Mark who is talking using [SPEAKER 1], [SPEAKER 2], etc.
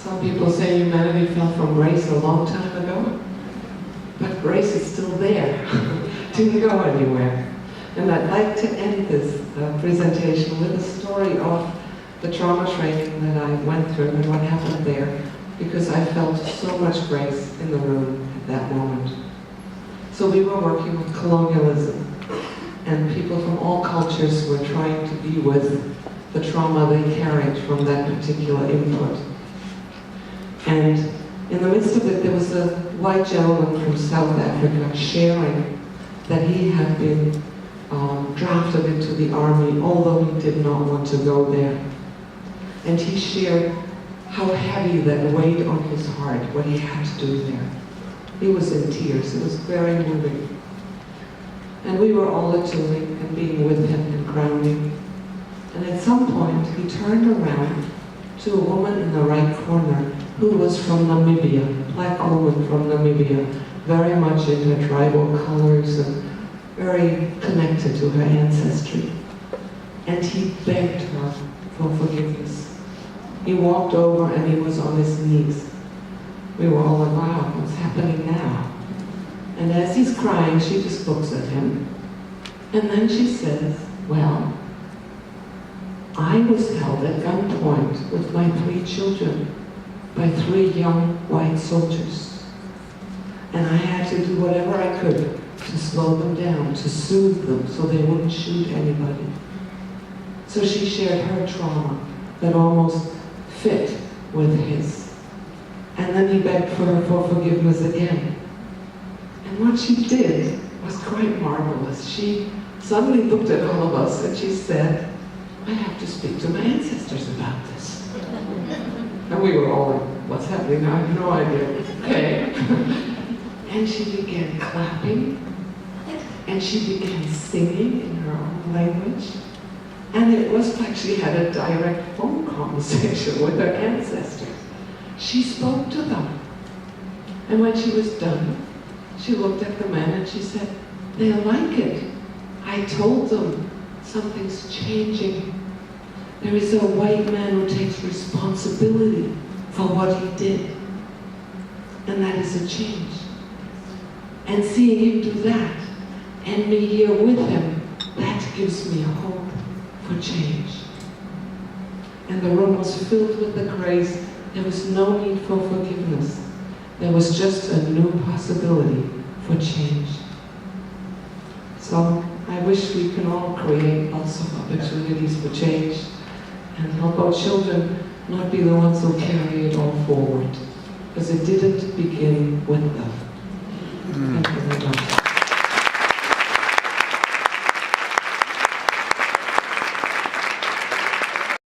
[SPEAKER 1] Some people say humanity fell from grace a long time ago, but grace is still there. Didn't go anywhere. And I'd like to end this presentation with a story of the trauma training that I went through and what happened there, because I felt so much grace in the room at that moment. So we were working with colonialism, and people from all cultures were trying to be with the trauma they carried from that particular input. And in the midst of it, there was a white gentleman from South Africa sharing that he had been drafted into the army, although he did not want to go there. And he shared how heavy that weighed on his heart, what he had to do there. He was in tears. It was very moving. And we were all attuning and being with him and grounding. And at some point, he turned around to a woman in the right corner who was from Namibia, a black woman from Namibia, very much in her tribal colors and very connected to her ancestry. And he begged her for forgiveness. He walked over and he was on his knees. We were all like, wow, what's happening now? And as he's crying, she just looks at him. And then she says, well, I was held at gunpoint with my 3 children by 3 young white soldiers. And I had to do whatever I could to slow them down, to soothe them so they wouldn't shoot anybody. So she shared her trauma that almost fit with his. And then he begged for her for forgiveness again. And what she did was quite marvelous. She suddenly looked at all of us and she said, I have to speak to my ancestors about this. And we were all like, what's happening? I have no idea. Okay. And she began clapping, and she began singing in her own language. And it was like she had a direct phone conversation with her ancestors. She spoke to them. And when she was done, she looked at the men and she said, they like it. I told them something's changing. There is a white man who takes responsibility for what he did. And that is a change. And seeing him do that, and me here with him, that gives me a hope for change. And the room was filled with the grace. There was no need for forgiveness. There was just a new possibility for change. So I wish we can all create lots of opportunities for change and help our children not be the ones who carry it all forward, because it didn't begin with them.